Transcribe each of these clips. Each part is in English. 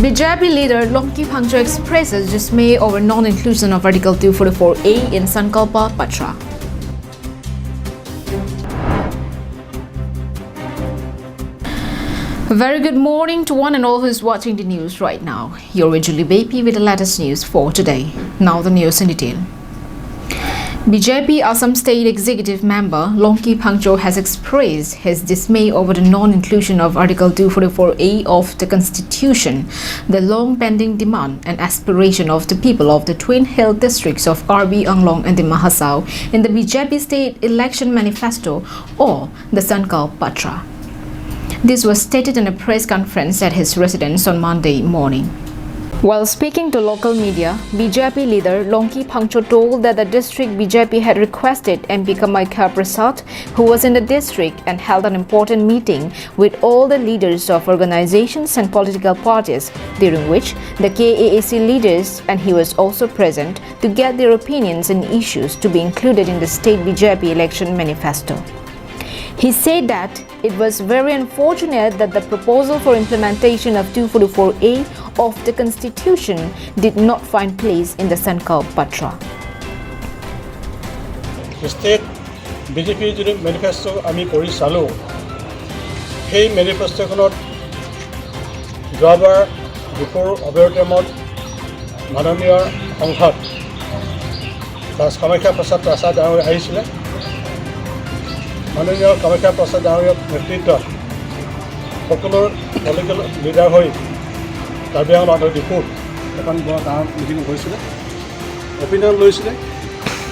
BJP leader Longki Phangcho expresses dismay over non-inclusion of Article 244A in Sankalpa Patra. A very good morning to one and all who is watching the news right now. You're with Julie Bapi with the latest news for today. Now the news in detail. BJP Assam State Executive Member Longki Phangcho has expressed his dismay over the non-inclusion of Article 244A of the Constitution, the long-pending demand and aspiration of the people of the Twin Hill districts of Karbi Anglong and the Mahasau in the BJP State Election Manifesto or the Sankalpa Patra. This was stated in a press conference at his residence on Monday morning. While speaking to local media, BJP leader Longki Phangcho told that the district BJP had requested MP Kamakhya Prasad, who was in the district, and held an important meeting with all the leaders of organizations and political parties, during which the KAAC leaders and he was also present, to get their opinions and issues to be included in the state BJP election manifesto. He said that it was very unfortunate that the proposal for implementation of 244A of the Constitution did not find place in the Sankalpa Patra. State BJP যদি manifesto আমি পঢ়ি চালোঁ, সেই মেনিফেষ্টোখনত যোৱাবাৰ দুপৰ অৱয়তমত মাননীয় সংসদ কামাখ্যা প্ৰসাদ ডাঙৰীয়া আহিছিলে। মাননীয় কামাখ্যা প্ৰসাদ ডাঙৰীয়াৰ নেতৃত্বত সকলো পলিটিকেল লিডাৰ হৈ কাৰ্বি আংলং আৰু ডিফুত এখন বৰ ডাঙৰ মিটিং হৈছিলে। অপিনিয়ন লৈছিলে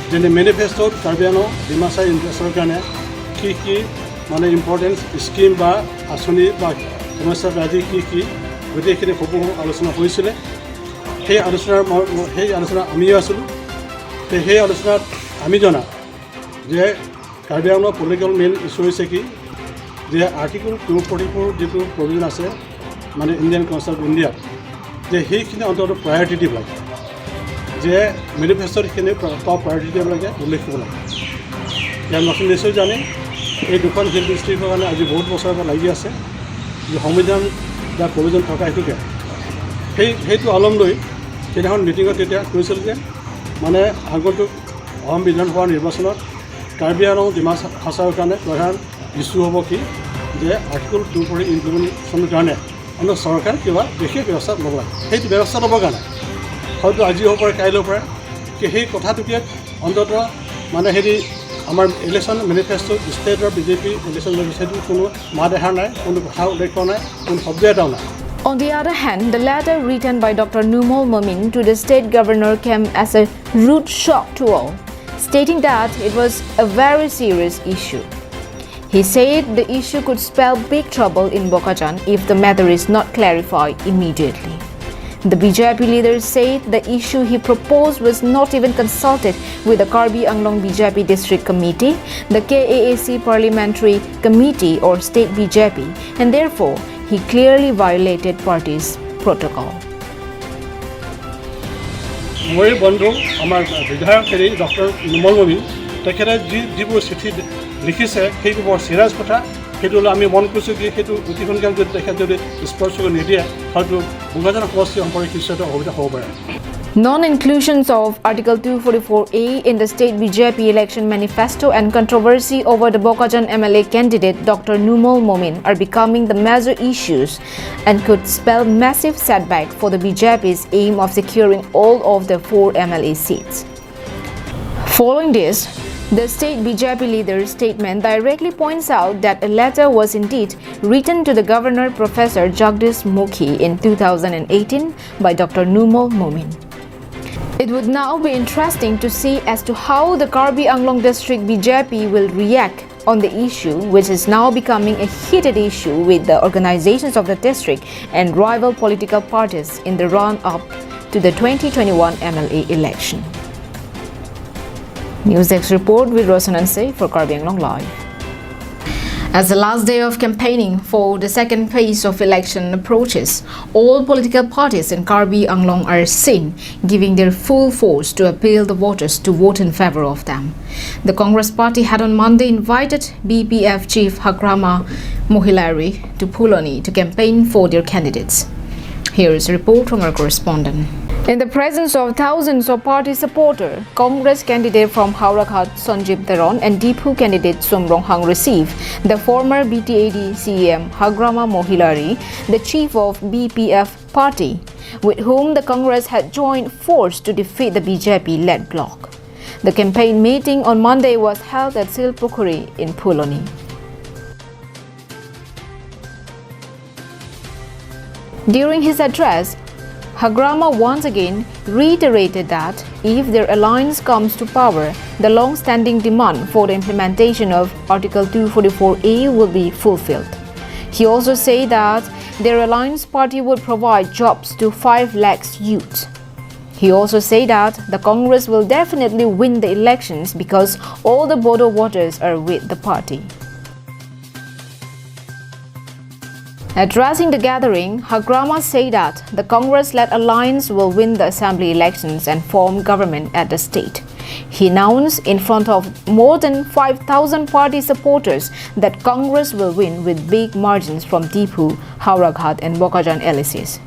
যে মেনিফেষ্টোত কাৰ্বি আংলং ডিমাচা ইণ্টাৰেষ্টৰ কাৰণে কি মানে ইম্পৰ্টেঞ্চ স্কিম বা আঁচনি বা সমস্যাৰাজি কি গোটেইখিনি সমূহ আলোচনা হৈছিলে। সেই আলোচনা আমিও আছিলোঁ। সেই আলোচনাত আমি জনা যে কাৰ্বি আংলঙৰ পলিটিকেল মেইন ইছ্যু হৈছে কি যে আৰ্টিকল 244 যিটো প্ৰভিজন আছে মানে ইণ্ডিয়ান কনষ্টিটিউশ্যন অফ ইণ্ডিয়াত, যে সেইখিনি অন্তত প্ৰায়ৰিটি দিব লাগে, যে মেনিফেষ্টোত সেইখিনি টপ প্ৰায়ৰিটি দিব লাগে, উল্লেখ কৰিব লাগে। ইয়াৰ নতুন নিশ্চয় জানে এই দুখন হিল ডিষ্ট্ৰিক্টৰ কাৰণে আজি বহুত বছৰৰ পৰা লাগি আছে, যে সংবিধান যাৰ প্ৰভিজন থকা হেতুকে সেইটো আলম লৈ সেইদিনাখন মিটিঙত তেতিয়া কৈছিল যে মানে আগন্তুক অসম বিধানসভা নিৰ্বাচনত কাৰ্বি আংলং ডিমাচাৰ কাৰণে প্ৰধান ইছ্যু হ'ব কি যে আৰ্টিকল 244 ইমপ্লিমেণ্টেশ্যনৰ কাৰণে আমাৰ চৰকাৰে কিবা বিশেষ ব্যৱস্থা ল'ব লাগে। সেইটো ব্যৱস্থা ল'বৰ কাৰণে হয়তো আজি হ'ব পাৰে, কাইলৈ পাৰে, কি সেই কথাটোকে অন্ততঃ মানে হেৰি আমাৰ ইলেকশ্যন মেনিফেষ্টো ষ্টেটৰ BJP ইলেকশ্যন মেনিফেষ্টোত কোনো মা দেখা নাই, কোনো কথা উল্লেখ কৰা নাই, কোনো শব্দ এটাও নাই। On the other hand, the letter written by Dr. Numol Momin to the state governor came as a rude shock to all, stating that it was a very serious issue. He said the issue could spell big trouble in Bokajjan if the matter is not clarified immediately. The BJP leader said the issue he proposed was not even consulted with the Karbi Anglong BJP District Committee, the KAAC Parliamentary Committee or State BJP, and therefore he clearly violated party's protocol. মোৰ বন্ধু আমাৰ বিধায়ক হেৰি doctor Numal মমিন তেখেতে যিবোৰ চিঠি লিখিছে সেইটো বৰ চিৰিয়াছ কথা। সেইটো আমি মন কৰিছোঁ কি সেইটো অতি সোনকালে যদি তেখেত যদি স্পৰ্শ নিদিয়ে হয়তো বোকাজান সমষ্টি সম্পৰ্কে কিছু এটা অসুবিধা হ'ব পাৰে। Non-inclusions of Article 244A in the state BJP election manifesto and controversy over the Bokajjan MLA candidate Dr. Numol Momin are becoming the major issues and could spell massive setback for the BJP's aim of securing all of the 4 MLA seats. Following this, the state BJP leader's statement directly points out that a letter was indeed written to the governor Professor Jagdish Mukhi in 2018 by Dr. Numol Momin. It would now be interesting to see as to how the Karbi Anglong district BJP will react on the issue, which is now becoming a heated issue with the organizations of the district and rival political parties in the run-up to the 2021 MLA election. NewsDesk report with Rosanan Say for Karbi Anglong Live. As the last day of campaigning for the second phase of election approaches, all political parties in Karbi Anglong are seen giving their full force to appeal the voters to vote in favor of them. The Congress party had on Monday invited BPF chief Hakrama Mohilari to Phuloni to campaign for their candidates. Here is a report from our correspondent. In the presence of thousands of party supporters, Congress candidate from Hauraghat Sanjeev Theron and Deephu candidate Somrong Hang received the former BTAD CEM Hagrama Mohilari, the chief of BPF party, with whom the Congress had joined force to defeat the BJP-led bloc. The campaign meeting on Monday was held at Silpukhuri in Phuloni. During his address, Hagrama once again reiterated that if their alliance comes to power, the long-standing demand for the implementation of Article 244A will be fulfilled. He also said that their alliance party would provide jobs to 5 lakhs youths. He also said that the Congress will definitely win the elections because all the Bodo voters are with the party. Addressing the gathering, Hagrama said that the Congress-led alliance will win the assembly elections and form government at the state. He announced in front of more than 5,000 party supporters that Congress will win with big margins from Deephu, Hauraghat and Bokajan LSS.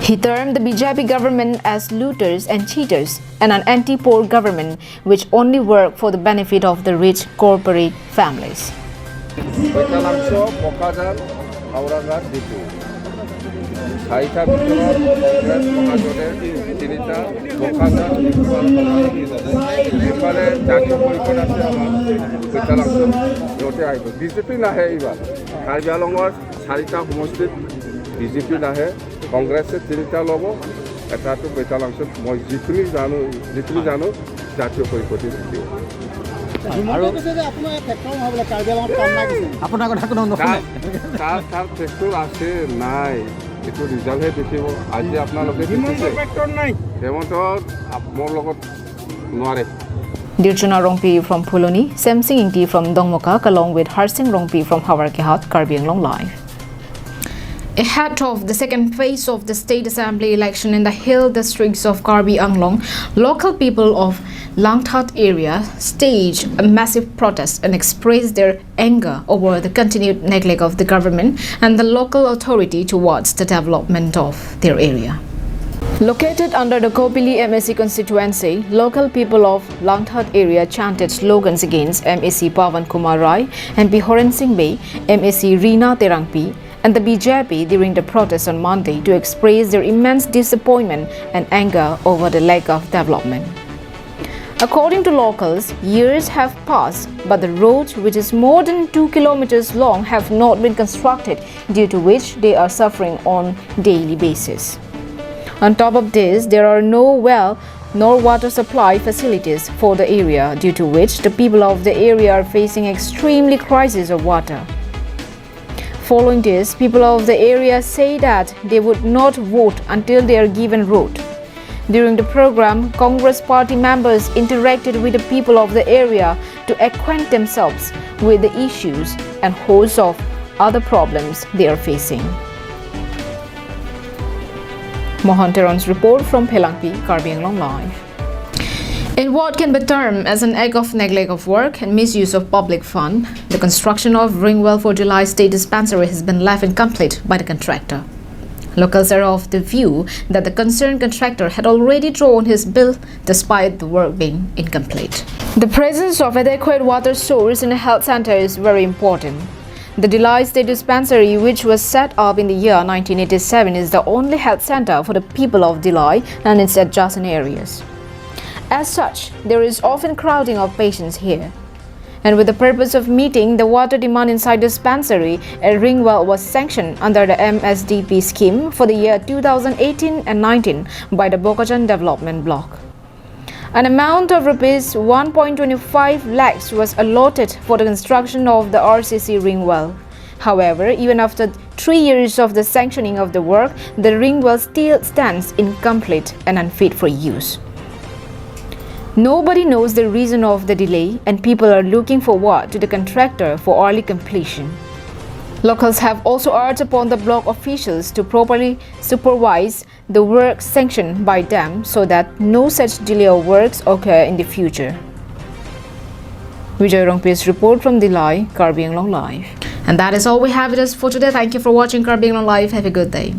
He termed the BJP government as looters and cheaters and an anti-poor government which only work for the benefit of the rich corporate families. Hauraghat Deephu চাৰিটা ভিতৰত কংগ্ৰেছ মহাজোঁটে তিনিটা বকাজাত এইফালে জাতীয় পৰিষদ আছে আমাৰ কৈতালাংচল সিহঁতে আহিব বিজেপি নাহে এইবাৰ কাৰ্বি আংলঙৰ 4টা সমষ্টিত বিজেপি নাহে কংগ্ৰেছে 3টা ল'ব এটাটো কৈতালাংচল মই যিখিনি জানো জাতীয় পৰিষদে জিকিব আপোনাৰ কথা কোনো নুশুনে তাৰ ফেক্টৰ আছে নাই এইটো ৰিজাল্টহে দেখিব আজি আপোনালোকে দেখিছে হেমন্ত মোৰ লগত নোৱাৰে Dirchuna Rongpi from Phuloni, Samsing Ingti from Dongmokak along with Harsing Rongpi from Hawarkehat, Karbi Anglong Live. Ahead of the second phase of the state assembly election in the hill districts of Karbi Anglong, local people of Langtat area staged a massive protest and expressed their anger over the continued neglect of the government and the local authority towards the development of their area. Located under the Kopili MSC constituency, local people of Langtat area chanted slogans against MSC Pawan Kumar Rai, MP Horen Singh Bey, MSC Reena Terangpi, and the BJP during the protest on Monday to express their immense disappointment and anger over the lack of development. According to locals, years have passed, but the road, which is more than 2 kilometers long, have not been constructed, due to which they are suffering on daily basis. On top of this, there are no well nor water supply facilities for the area, due to which the people of the area are facing extremely crisis of water. Following this, people of the area say that they would not vote until they are given road. During the program, Congress party members interacted with the people of the area to acquaint themselves with the issues and host of other problems they are facing. Mohan Teron's report from Phelangpi, Karbi Anglong Live. In what can be termed as an act of neglect of work and misuse of public fund, the construction of Ringwell for July State Dispensary has been left incomplete by the contractor. Locals are of the view that the concerned contractor had already drawn his bill despite the work being incomplete. The presence of adequate water source in a health center is very important. The Delhi State Dispensary, which was set up in the year 1987, is the only health center for the people of Delhi and its adjacent areas. As such, there is often crowding of patients here. And with the purpose of meeting the water demand inside the dispensary, a ring well was sanctioned under the MSDP scheme for the year 2018 and 19 by the Bokajan Development Bloc. An amount of rupees 1.25 lakhs was allotted for the construction of the RCC ring well. However, even after 3 years of the sanctioning of the work, the ring well still stands incomplete and unfit for use. Nobody knows the reason of the delay, and people are looking forward to the contractor for early completion. Locals have also urged upon the block officials to properly supervise the work sanctioned by them so that no such delay of works occur in the future. Vijay Rongpi's report from Delhi, Karbi Anglong Live. And that is all we have with us for today. Thank you for watching Karbi Anglong Live. Have a good day.